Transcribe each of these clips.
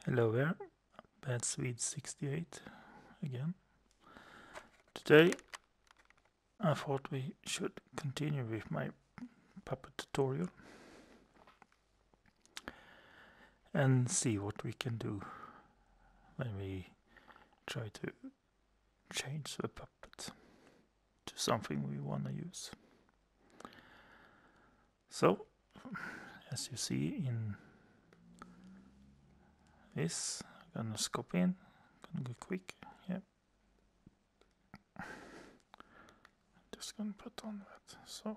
Hello there, Bad Swede 68 again. Today I thought we should continue with my puppet tutorial and see what we can do when we try to change the puppet to something we want to use. So, as you see in this, I'm gonna scope in, gonna go quick, yeah. Just gonna put on that, so.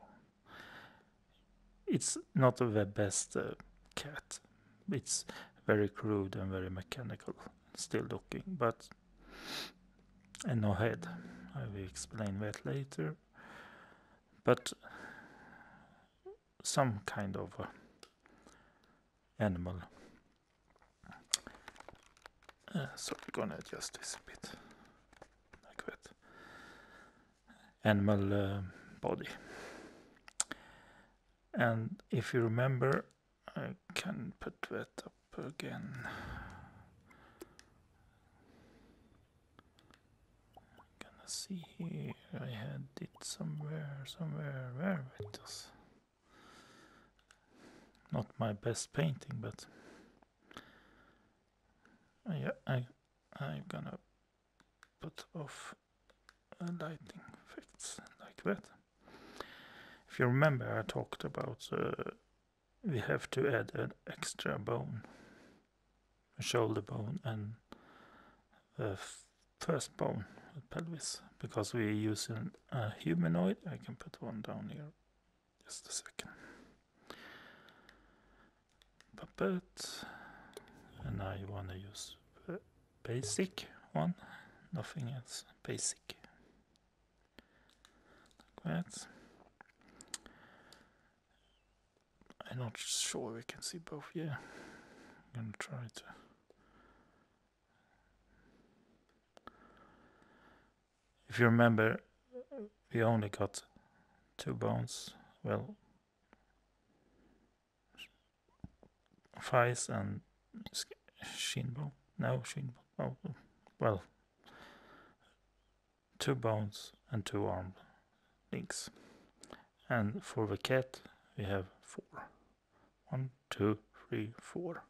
It's not the best cat, it's very crude and very mechanical, still looking, but, and no head, I will explain that later, but some kind of animal. So we're gonna adjust this a bit, like that. Animal body. And if you remember, I can put that up again. Gonna see here, I had it somewhere, where it is. Not my best painting, but yeah, I'm gonna put off lighting effects like that. If you remember, I talked about we have to add an extra bone, a shoulder bone and the first bone, the pelvis, because we're using a humanoid. I can put one down here, just a second. Puppet, and I want to use the basic one, nothing else, basic, like that. I'm not sure we can see both, yeah, I'm gonna try to. If you remember, we only got 2 bones, well, thighs and shin bone, no shin bone, oh, well, 2 bones and 2 arm links. And for the cat we have 4. 1, 2, 3, 4.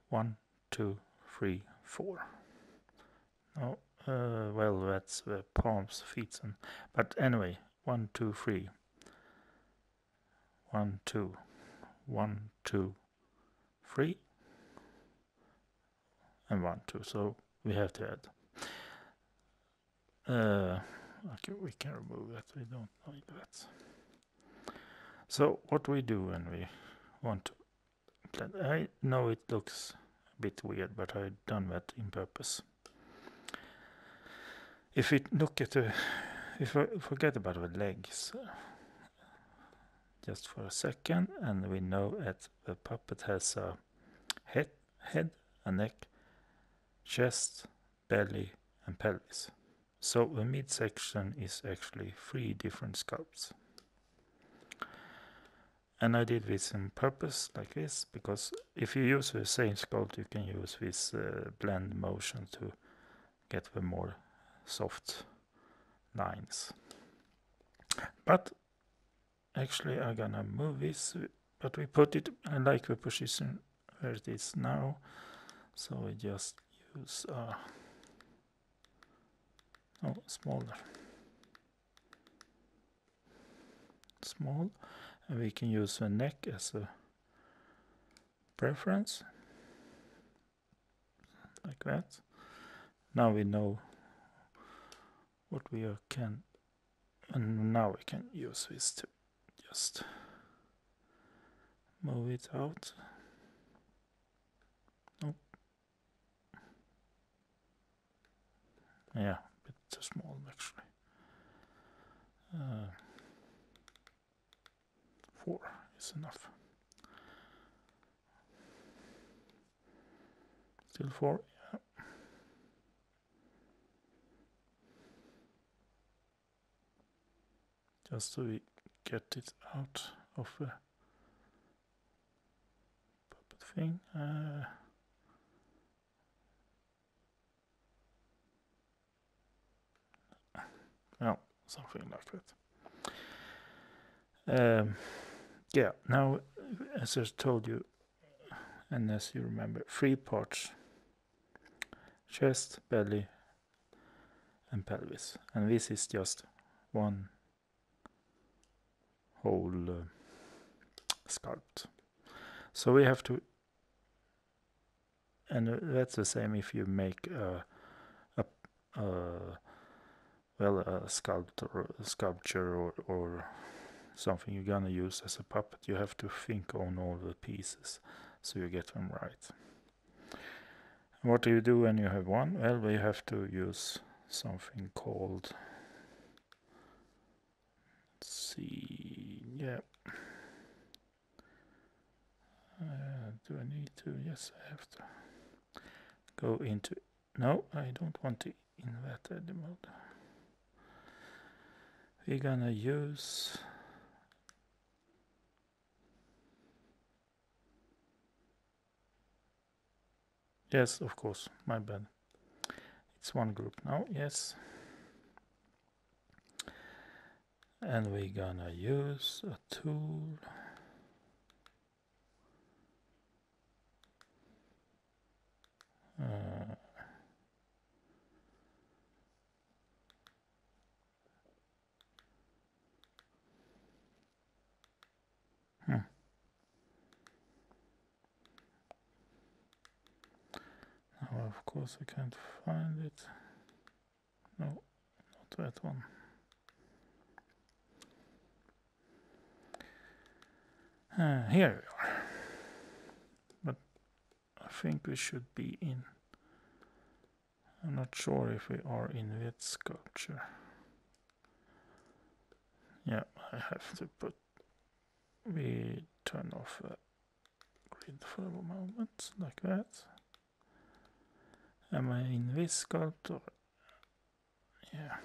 1, 2, 3, 4. No, well, that's the palms, feet, and but anyway, 1, 2, 3. 1, 2, 1, 2, 3, and 1, 2. So we have to add. Okay, we can remove that. We don't need that. So what we do when we want to blend, I know it looks a bit weird, but I've done that in purpose. If we look at the, if we forget about the legs just for a second, and we know that the puppet has a head, a neck, chest, belly, and pelvis. So the midsection is actually 3 different sculpts. And I did this on purpose like this, because if you use the same sculpt, you can use this blend motion to get the more soft lines. But actually I'm gonna move this, but we put it, I like the position where it is now, so we just use smaller, small, and we can use the neck as a preference, like that. Now we know what we can, and now we can use this to just move it out. Nope. Yeah, a bit too small actually. 4 is enough. Still 4, yeah. Just so we get it out of the puppet thing. Well, something like that. Yeah, now, as I told you, and as you remember, 3 parts: chest, belly, and pelvis. And this is just one whole sculpt. So we have to, and that's the same if you make a sculpture or something you're gonna use as a puppet. You have to think on all the pieces so you get them right. What do you do when you have one? Well, we have to use something called, let's see, yeah. Do I need to? Yes, I have to go into, no, I don't want to invert edit mode. We're gonna use, yes, of course, my bad. It's one group now, yes. And we're gonna use a tool. Now, of course, I can't find it. No, not that one. Here we are. But I think we should be in. I'm not sure if we are in that sculpture. Yeah, I have to put. We turn off the grid for a moment, like that. Am I in this sculpture? Yeah.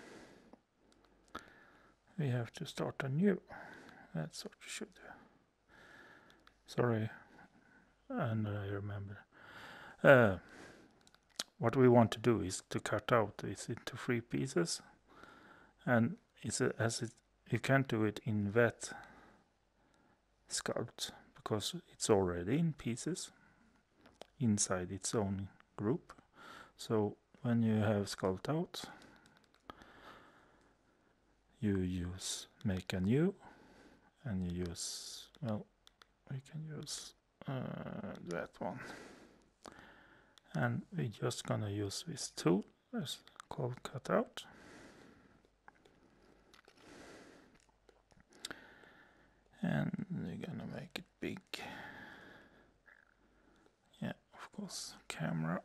We have to start anew. That's what we should do. Sorry, and I remember. What we want to do is to cut out this into 3 pieces, and you can't do it in that sculpt because it's already in pieces inside its own group. So when you have sculpt out, you use make a new, and you use, well, we can use that one, and we're just gonna use this tool. It's called cutout. And we're gonna make it big. Yeah, of course, camera.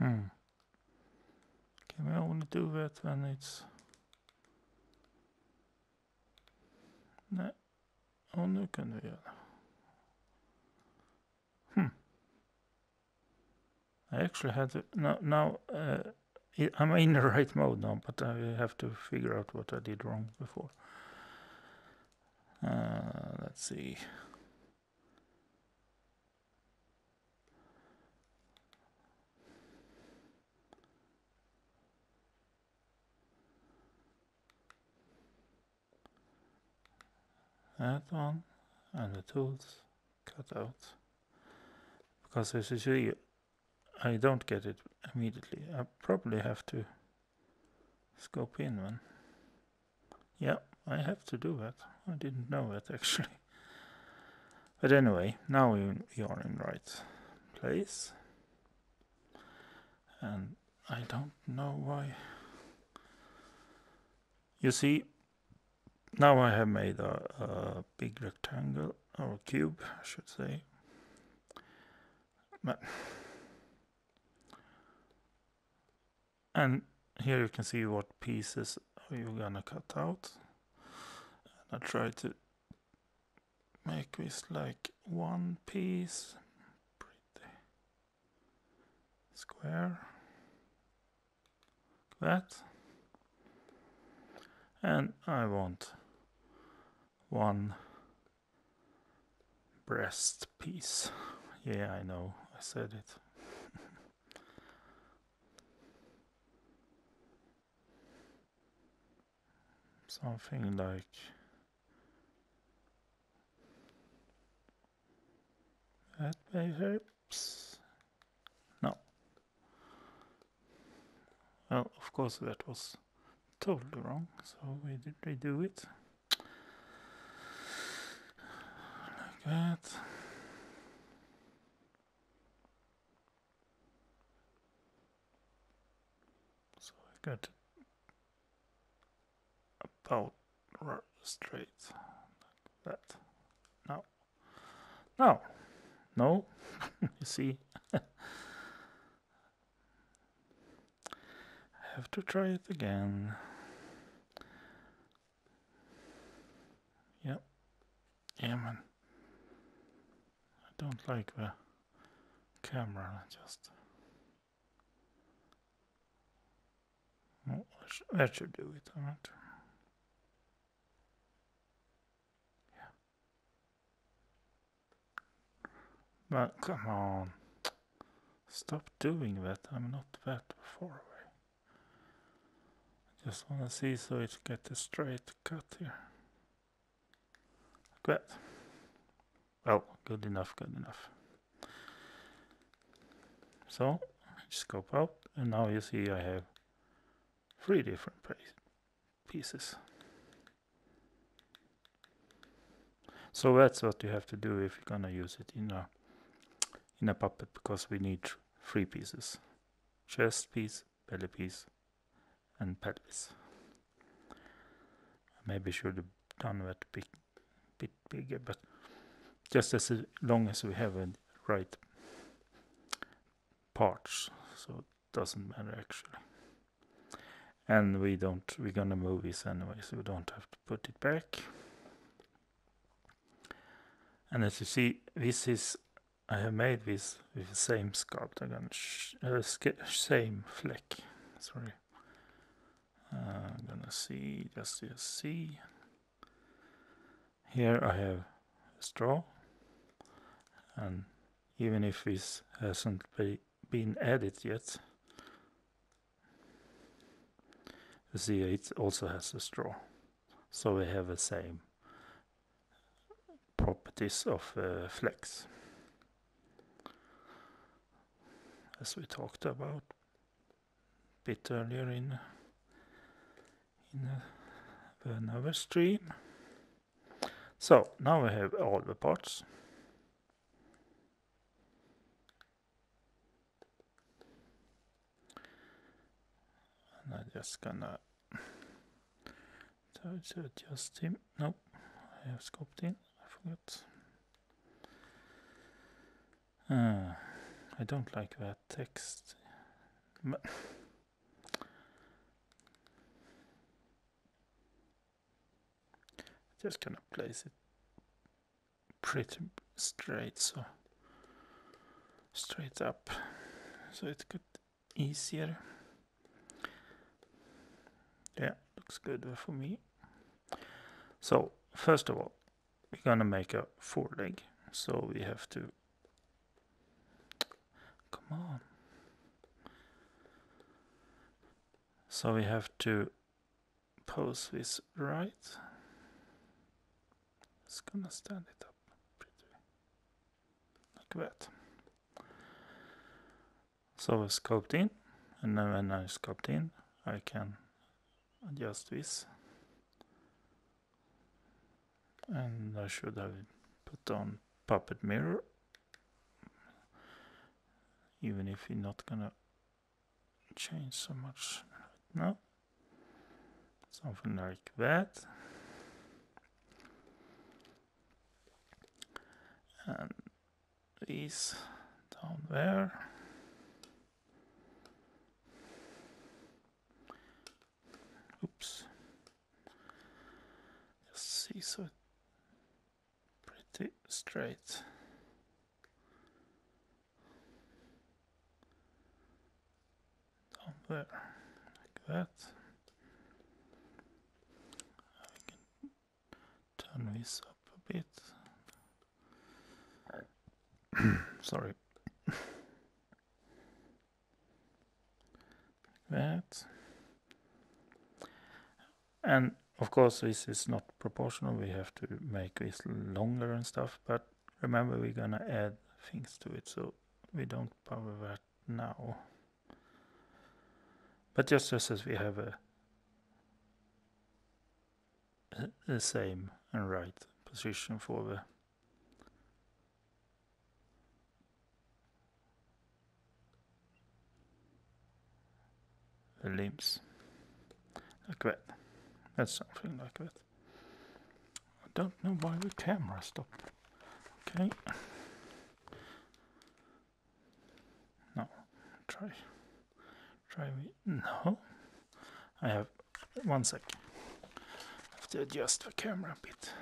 Can we only do that when it's... No, oh, nu kan vi göra. I actually had to... Now I'm in the right mode now, but I have to figure out what I did wrong before. Let's see. That one, and the tools, cut out. Because as you see, I don't get it immediately. I probably have to scope in one. Yeah, I have to do that. I didn't know that actually. But anyway, now we are in the right place. And I don't know why. You see, now I have made a big rectangle, or cube, I should say. And here you can see what pieces you're gonna cut out. And I try to make this like one piece, pretty square. that. And I want one breast piece. Yeah, I know, I said it. Something like that, perhaps. No. Well, of course that was totally wrong, so we did redo it. Like that. So I got about straight like that. No. No. No. You see, I have to try it again. Yep. Yeah, man. I don't like the camera, just. No, that should do it, alright? Yeah. But come on. Stop doing that, I'm not that far away. Just wanna see so it gets a straight cut here. Like that. Well, good enough, good enough. So, scope out, and now you see I have 3 different pieces. So that's what you have to do if you're gonna use it in a puppet, because we need 3 pieces: chest piece, belly piece, and pelvis. Maybe should have done that bit bigger, but just as long as we have the right parts, so it doesn't matter actually. And we're gonna move this anyway, so we don't have to put it back. And as you see, I have made this with the same sculpt. I'm gonna same fleck. Sorry. I'm gonna see, just to see. Here I have a straw, and even if this hasn't been added yet, you see it also has a straw. So we have the same properties of flex as we talked about a bit earlier in another stream. So now we have all the parts. And I'm just gonna try to adjust him. Nope, I have scoped in, I forgot. I don't like that text. But just gonna place it pretty straight, so straight up, so it got easier. Yeah, looks good for me. So first of all, we're gonna make a foreleg, so we have to, come on. So we have to pose this right. It's gonna stand it up pretty like that. So I scoped in, and then when I scoped in, I can adjust this. And I should have put on Puppet Mirror, even if you're not gonna change so much right now. Something like that. And these down there. Oops. Just see, so pretty straight. Down there, like that. I can turn this up a bit. Sorry. That. And of course this is not proportional, we have to make this longer and stuff, but remember we're gonna add things to it, so we don't power that now. But just as we have the same and right position for the limbs, like that. That's something like that. I don't know why the camera stopped. Okay. No, try no. I have 1 sec. I have to adjust the camera a bit.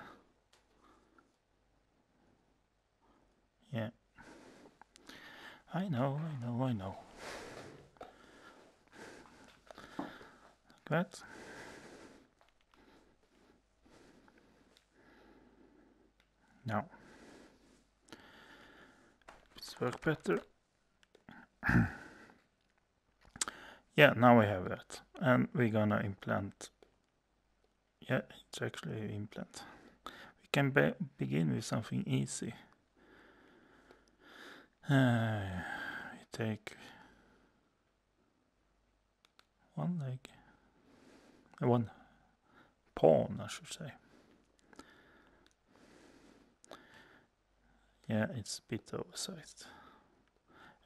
Yeah. I know. Like that. Now. It's work better. Yeah, now we have that. And we're gonna implant. Yeah, it's actually an implant. We can begin with something easy. We take one leg, one pawn, I should say. Yeah, it's a bit oversized.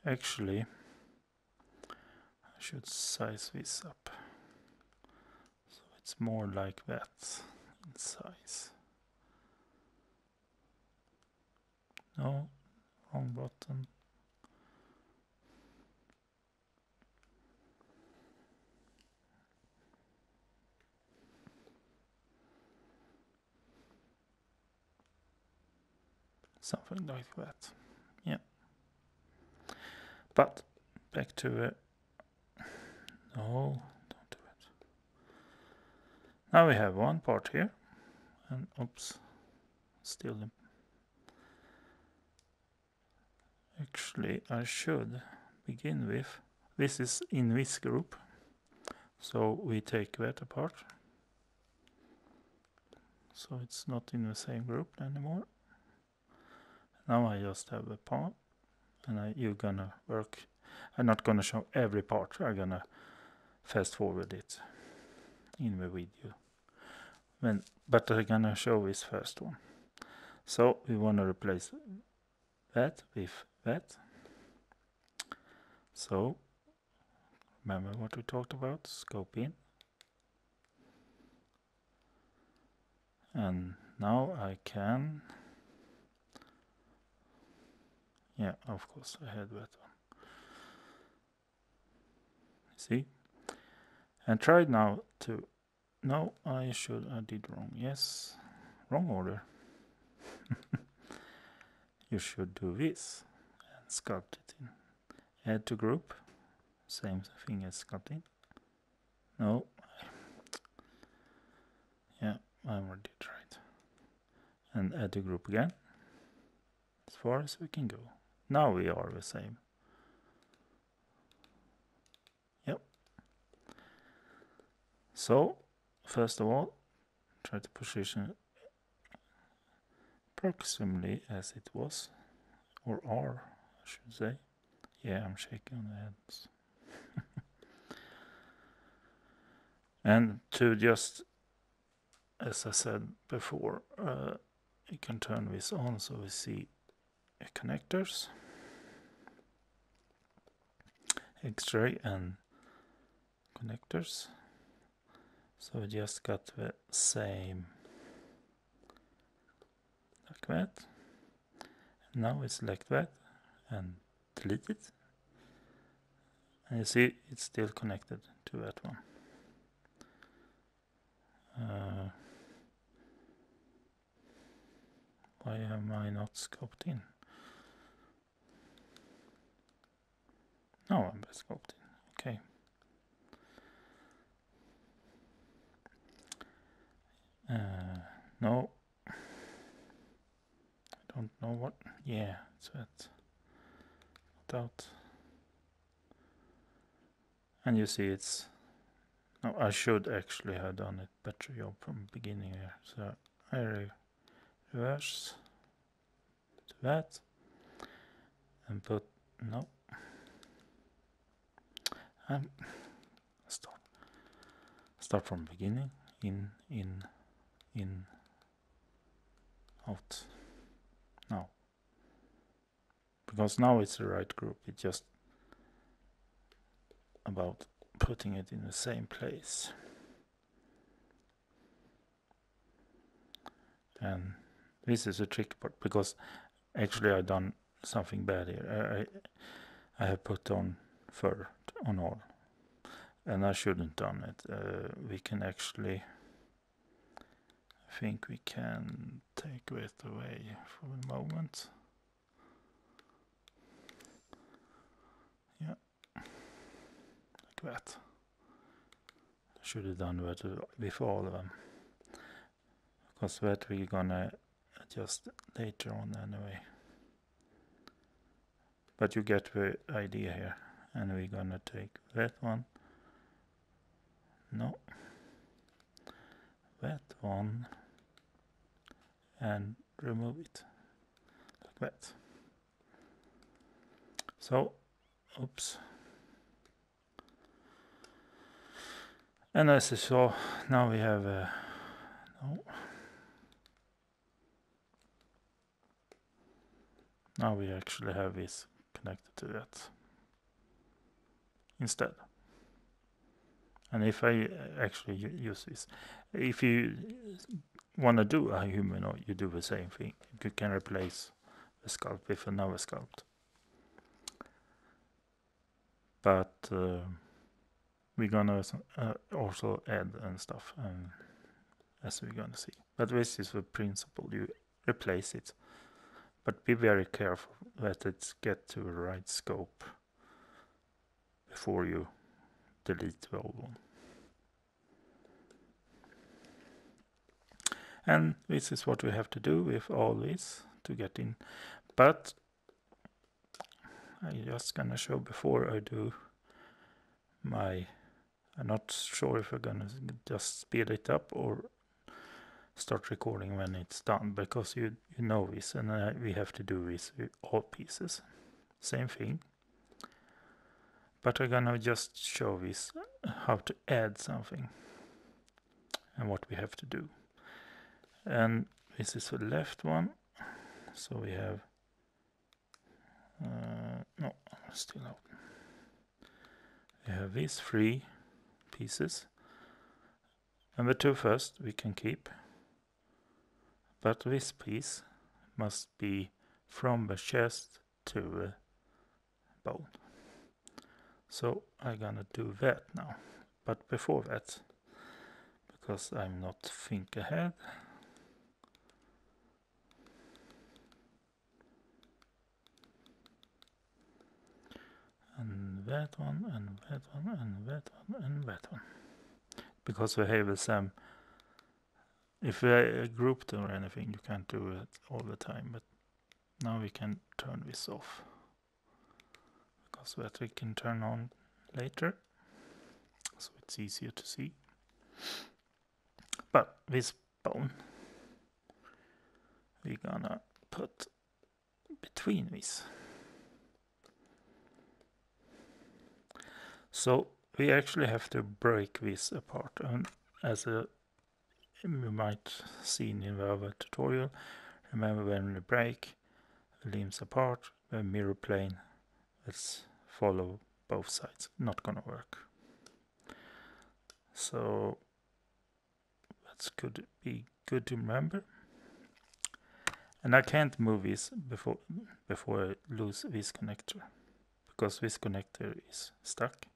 Actually, I should size this up. So it's more like that in size. No, wrong button. Something like that. Yeah. But back to no, don't do it. Now we have one part here, and oops, still. Actually, I should begin with. This is in this group, so we take that apart. So it's not in the same group anymore. Now I just have a pawn, and you're gonna work. I'm not gonna show every part. I'm gonna fast forward it in the video. But I'm gonna show this first one. So we wanna replace that with that. So remember what we talked about? Scope in. And now I can. Yeah, of course I had that one. See? And try now to. No, I did wrong. Yes, wrong order. You should do this and sculpt it in. Add to group. Same thing as sculpting. No. Yeah, I already did right. And add to group again. As far as we can go. Now we are the same. Yep. So, first of all, try to position approximately as it was, or are, I should say. Yeah, I'm shaking the heads. And to just, as I said before, you can turn this on so we see connectors, X-ray and connectors. So we just got the same like that. And now we select that and delete it. And you see it's still connected to that one. Why am I not scoped in? No, I'm scoped in. Okay. No, I don't know what. Yeah, it's that. Out. And you see it's. No, I should actually have done it better job from the beginning here. So I reverse to that and put no. And start from beginning. In, out. Now. Because now it's the right group. It's just about putting it in the same place. And this is a tricky part because actually I've done something bad here. I have put on fur on all, and I shouldn't done it. We can actually, I think we can take it away for the moment. Yeah, like that. Should have done that with all of them, because that we're gonna adjust later on anyway. But you get the idea here, and we're gonna take that one. No, that one, and remove it like that. So, oops. And as you saw, now we have no. Now we actually have this connected to that instead. And if I actually use this, if you want to do a humanoid, you do the same thing. You can replace the sculpt with another sculpt. But we're gonna also add and stuff, as we're gonna see. But this is the principle. You replace it, but be very careful that it gets to the right scope before you delete the old one. And this is what we have to do with all this to get in. But I'm just gonna show before I do my. I'm not sure if I'm gonna just speed it up or start recording when it's done, because you know this, and we have to do this with all pieces. Same thing. But I'm gonna just show this how to add something and what we have to do. And this is the left one, so we have no, still out. We have these 3 pieces, and the 2 first we can keep, but this piece must be from the chest to the bone. So I'm gonna do that now, but before that, because I'm not think ahead, and that one, and that one, and that one, and that one. Because we have some, if we grouped or anything, you can't do it all the time, but now we can turn this off, because that we can turn on later, so it's easier to see. But this bone, we're gonna put between these. So we actually have to break this apart, and as you might seen in the other tutorial, remember when we break the limbs apart, the mirror plane, let's follow both sides. Not gonna work. So that's could be good to remember. And I can't move this before I lose this connector, because this connector is stuck.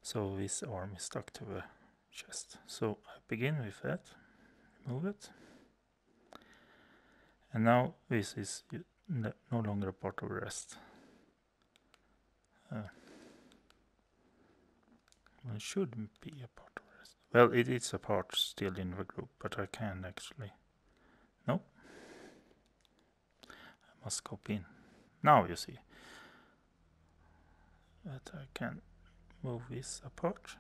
So this arm is stuck to the chest. So I begin with that, remove it. And now this is no longer a part of the rest. It shouldn't be a part of the rest. Well, it is a part still in the group, but I can actually. No. I must copy in. Now you see that I can move this apart.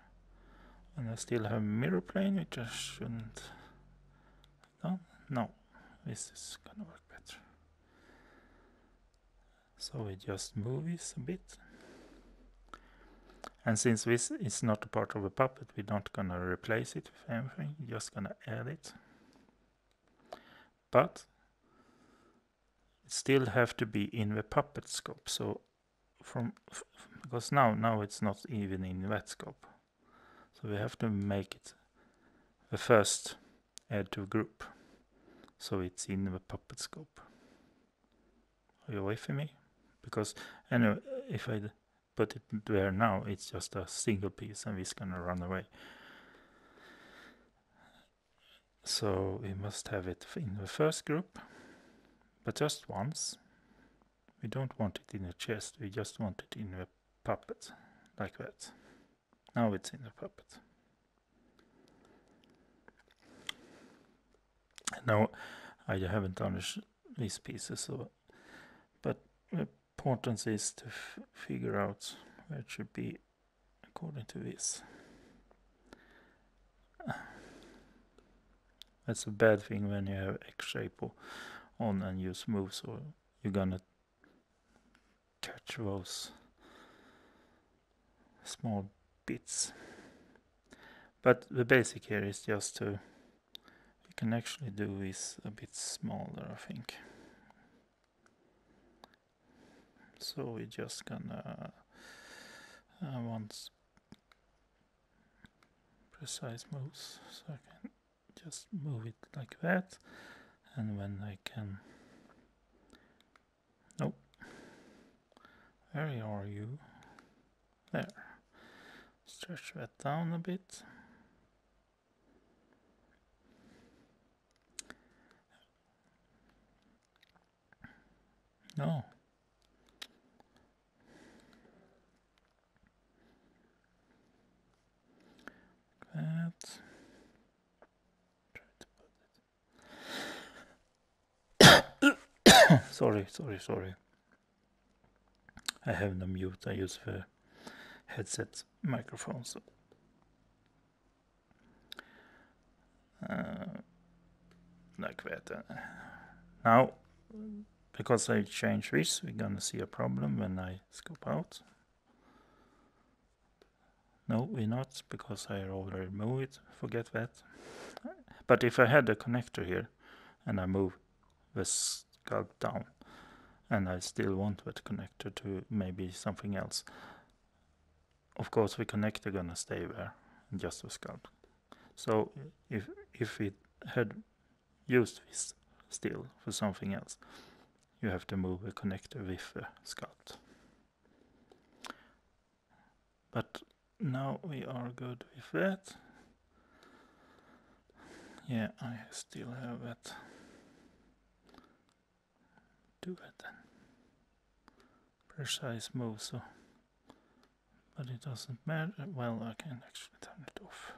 And I still have mirror plane, which I shouldn't have done. No, this is gonna work better. So we just move this a bit. And since this is not a part of a puppet, we're not gonna replace it with anything, we're just gonna add it. But it still have to be in the puppet scope. So because now it's not even in that scope. So we have to make it the first add to group. So it's in the puppet scope. Are you with me? Because anyway, if I put it there now, it's just a single piece and it's gonna run away. So we must have it in the first group, but just once. We don't want it in the chest, we just want it in the puppet, like that. Now it's in the puppet. Now I haven't done these pieces, so, but the importance is to figure out where it should be according to this. That's a bad thing when you have X-shape on and use move, so you're gonna touch those small bits. But the basic here is just to, you can actually do this a bit smaller, I think. So we're just gonna want precise moves, so I can just move it like that, and when I can, nope, where are you? There. Stretch that down a bit. No. That. Try to put it. Sorry. I have no mute. I use the headset microphone. So. Like that. Now, because I change this, we're gonna see a problem when I scope out. No, we're not, because I already moved it. Forget that. But if I had a connector here, and I move the sculpt down, and I still want that connector to maybe something else, of course the connector gonna stay there, and just the sculpt. So if it had used this still for something else, you have to move the connector with the sculpt. But now we are good with that. Yeah, I still have that. Do that then. Precise move, so. But it doesn't matter. Well, I can actually turn it off.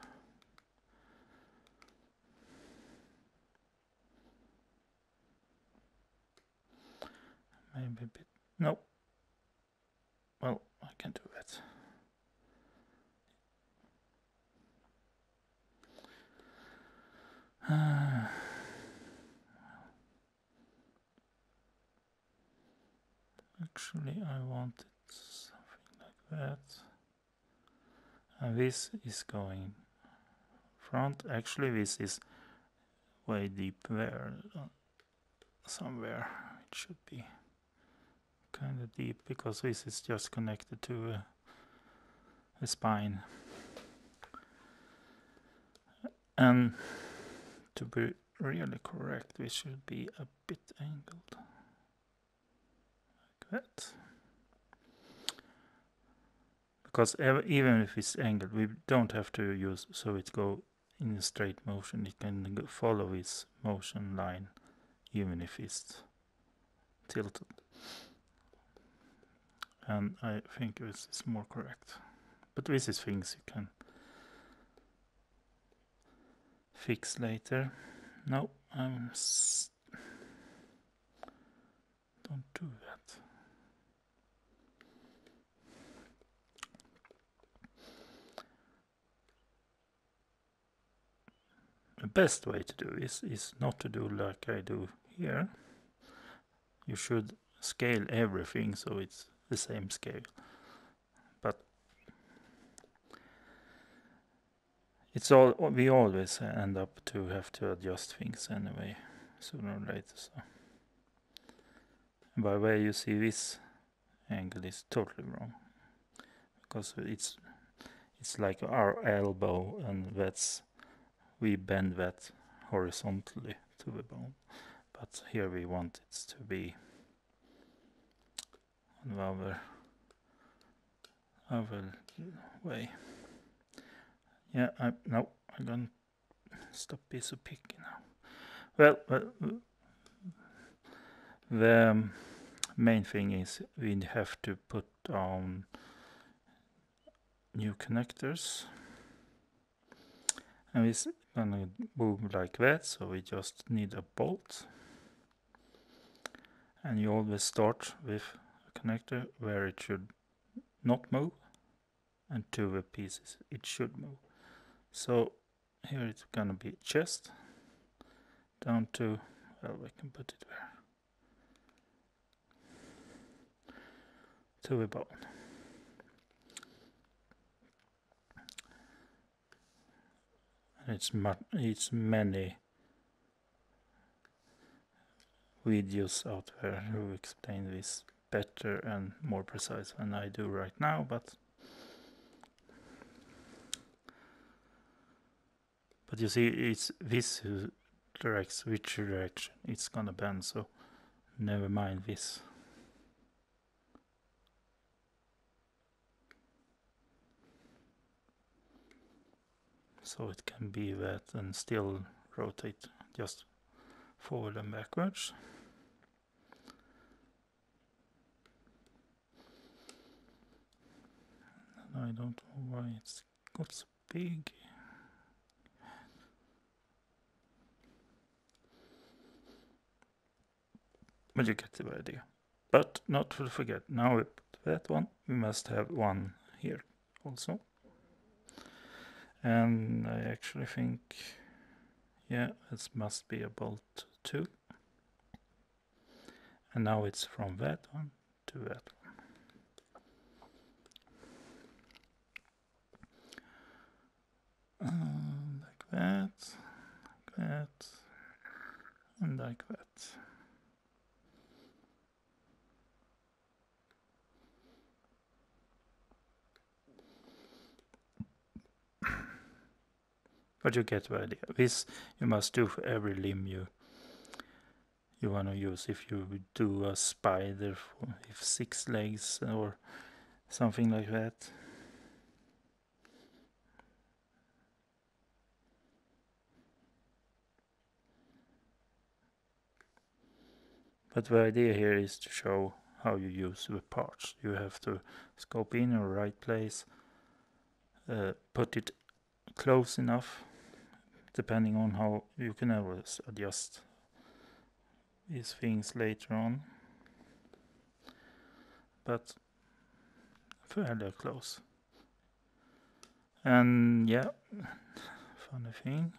Maybe a bit. No. Well, I can do that. Actually, I want it something like that. And this is going front. Actually, this is way deep there. Somewhere it should be kind of deep, because this is just connected to a spine. And to be really correct, this should be a bit angled. Like that. Because even if it's angled, we don't have to use so it go in a straight motion. It can follow its motion line even if it's tilted. And I think this is more correct. But this is things you can fix later. No, don't do that. The best way to do is not to do like I do here. You should scale everything so it's the same scale. But it's all, we always end up to have to adjust things anyway, sooner or later. So by the way, you see this angle is totally wrong, because it's like our elbow, and we bend that horizontally to the bone, but here we want it to be on the other way. Yeah, I'm gonna stop piece of picking now. Well, the main thing is we have to put on new connectors, and it's gonna move like that, so we just need a bolt, and you always start with a connector where it should not move, and to the pieces it should move. So here it's gonna be chest down to, well, we can put it there, to the bone. And it's many videos out there who explain this better and more precise than I do right now, but you see, it's this who directs which direction it's gonna bend, so never mind this. So it can be that and still rotate just forward and backwards. And I don't know why it's got so big. But you get the idea. But not to forget, now we put that one, we must have one here also. And I actually think, yeah, this must be a bolt too. And now it's from that one to that one. Like that, and like that. But you get the idea. This you must do for every limb you want to use. If you do a spider with 6 legs or something like that. But the idea here is to show how you use the parts. You have to scope in the right place, put it close enough, depending on how you can always adjust these things later on, but fairly close. And yeah, funny thing,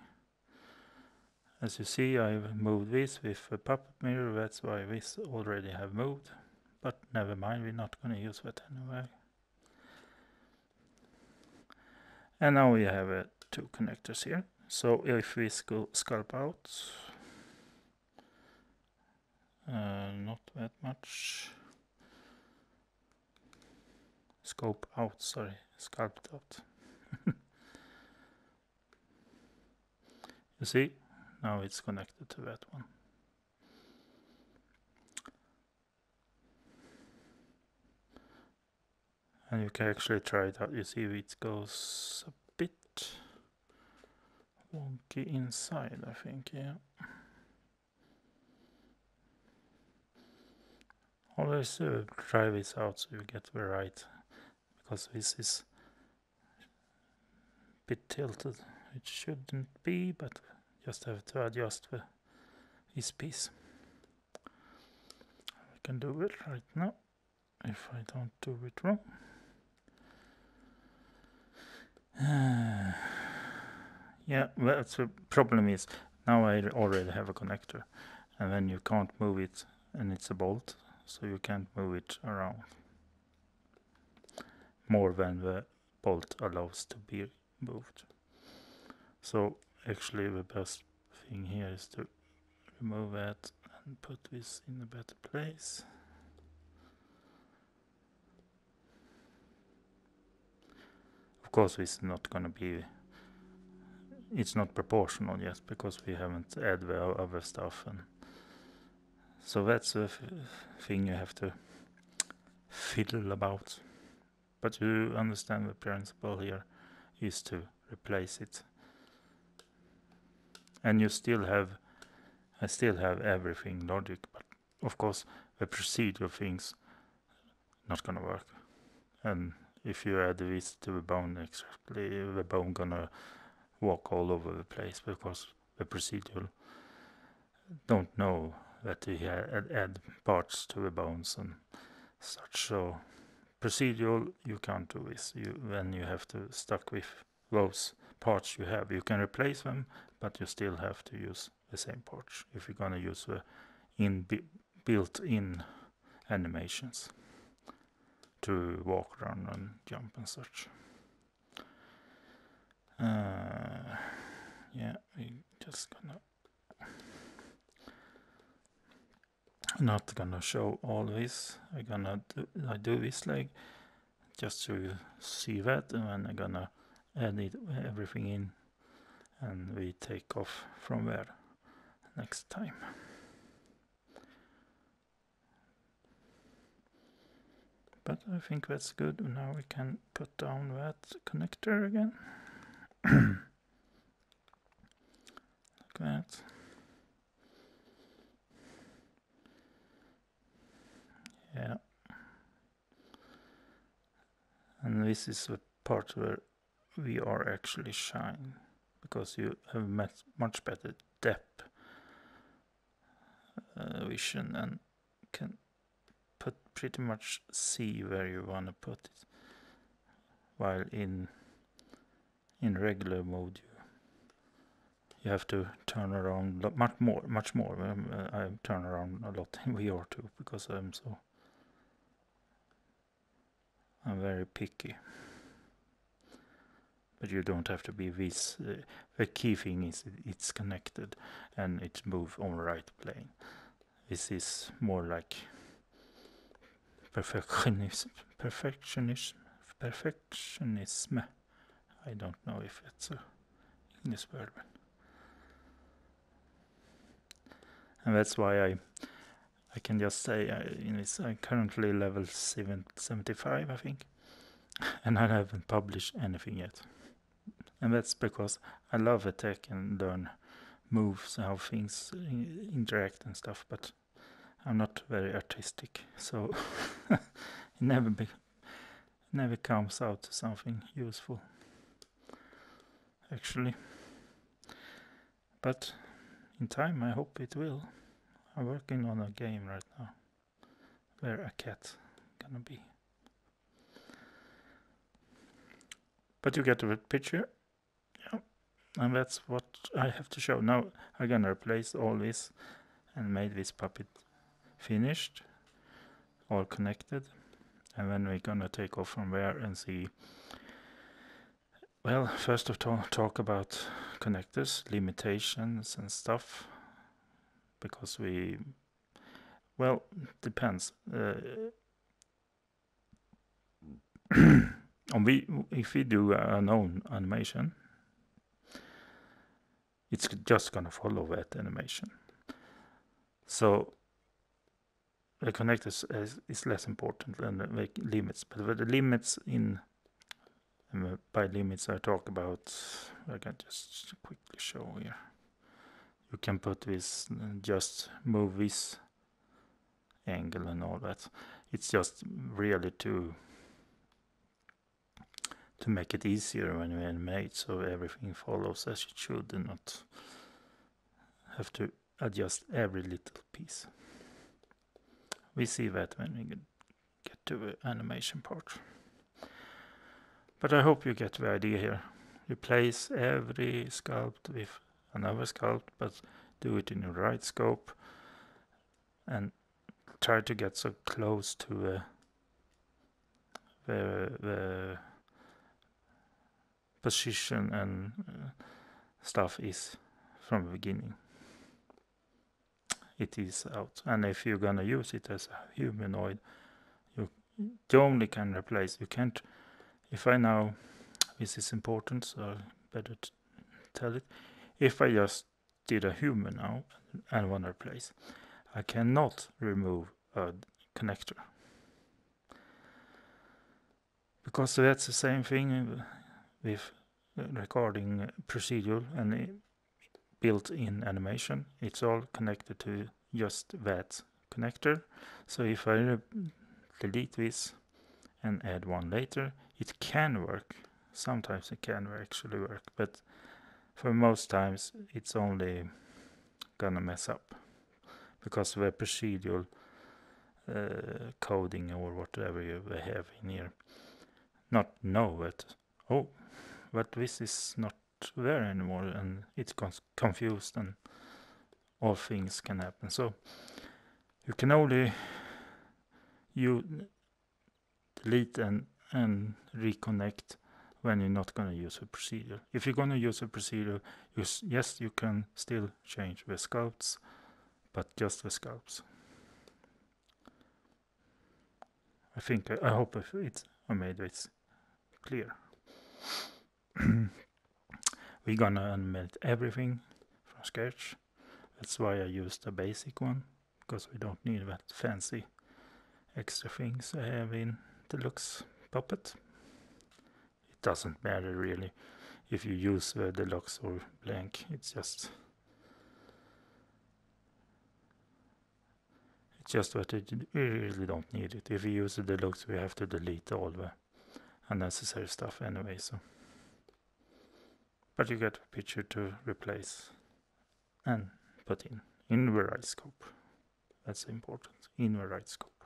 as you see, I've moved this with a puppet mirror. That's why this already have moved, but never mind, we're not going to use that anyway. And now we have 2 connectors here. So if we sculpt out, not that much, sculpt out. You see, now it's connected to that one. And you can actually try it out. You see it goes a bit wonky inside, I think, yeah. Always try this out so you get the right, because this is a bit tilted. It shouldn't be, but Just have to adjust this piece. I can do it right now if I don't do it wrong. Yeah, well, the problem is now I already have a connector, and then you can't move it, and it's a bolt, so you can't move it around more than the bolt allows to be moved. So actually the best thing here is to remove that and put this in a better place. Of course this is not gonna be, it's not proportional yet because we haven't added the other stuff, and so that's the thing you have to fiddle about. But you understand the principle here is to replace it. And you still have, I still have everything logic, but of course the procedure things not gonna work. And if you add this to the bone, exactly the bone gonna walk all over the place because the procedure don't know that you add parts to the bones and such. So procedural, you can't do this. Then you have to stuck with those parts you have. You can replace them, but you still have to use the same parts if you're gonna use the built-in animations to walk, run, and jump and such. Yeah, we just gonna not gonna show all this. I do this leg just to see that, and then I'm gonna edit everything in, and we take off from there next time. But I think that's good. Now we can put down that connector again. Like that. Yeah. And this is the part where we are actually shine, because you have much better depth vision and can pretty much see where you want to put it, while in regular mode you have to turn around much more. I turn around a lot in VR too because I'm very picky. But you don't have to be this. The key thing is it's connected and it moves on the right plane. This is more like perfectionism. I don't know if it's a English word. And that's why I can just say I'm currently level 75, I think, and I haven't published anything yet. And that's because I love attack and learn moves, how things interact and stuff, but I'm not very artistic, so it never comes out to something useful, actually. But in time, I hope it will. I'm working on a game right now where a cat gonna be. But you get the picture. Yeah. And that's what I have to show. Now I'm gonna replace all this and made this puppet finished, all connected. And then we're gonna take off from there and see. Well, first of all, talk about connectors, limitations and stuff. Because depends. If we do a known animation, it's just gonna follow that animation. So the connectors is less important than the limits. But the limits by limits I talk about, I can just quickly show here. You can put this, just move this angle and all that. It's just really to make it easier when we animate, so everything follows as it should and not have to adjust every little piece. We see that when we get to the animation part. But I hope you get the idea here. Replace every sculpt with another sculpt, but do it in the right scope and try to get so close to the position and stuff is from the beginning. It is out, and if you're gonna use it as a humanoid, you only can replace. You can't. If I now, this is important, so better tell it. If I just did a human now and want to replace, I cannot remove a connector, because that's the same thing with recording procedural and built-in animation. It's all connected to just that connector. So if I delete this and add one later, it can work. Sometimes it can actually work, but for most times it's only gonna mess up because the procedural coding or whatever you have in here not know that, oh, but this is not there anymore, and it's confused and all things can happen. So you can only delete and reconnect when you're not going to use a procedure. If you're going to use a procedure, yes, you can still change the sculpts, but just the sculpts. I hope I made it clear. We're gonna animate everything from scratch. That's why I used a basic one, because we don't need that fancy extra things I have in Deluxe Puppet. It doesn't matter really if you use the Deluxe or blank. It's just that we really don't need it. If we use the Deluxe, we have to delete all the unnecessary stuff anyway. So, but you get a picture to replace and put in the right scope. That's important, in the right scope.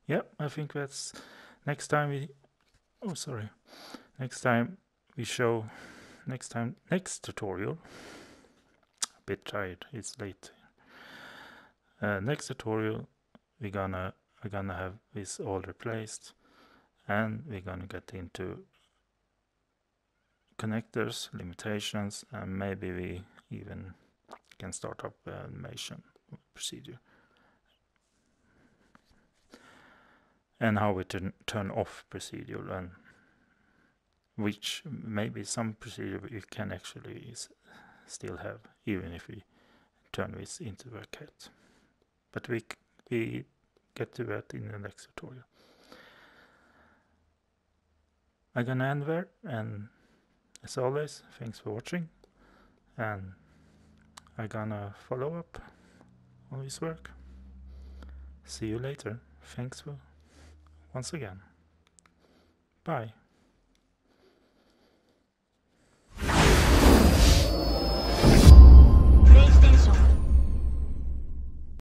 Yeah, I think that's next time next tutorial. A bit tired, it's late. Next tutorial we're gonna have this all replaced, and we're gonna get into connectors, limitations, and maybe we even can start up the animation procedure, and how we turn off procedure, and which maybe some procedure you can actually still have even if we turn this into a cat. But we get to that in the next tutorial. I'm gonna end there, and as always, thanks for watching, and I'm gonna follow up on this work. See you later. Thanks for once again. Bye.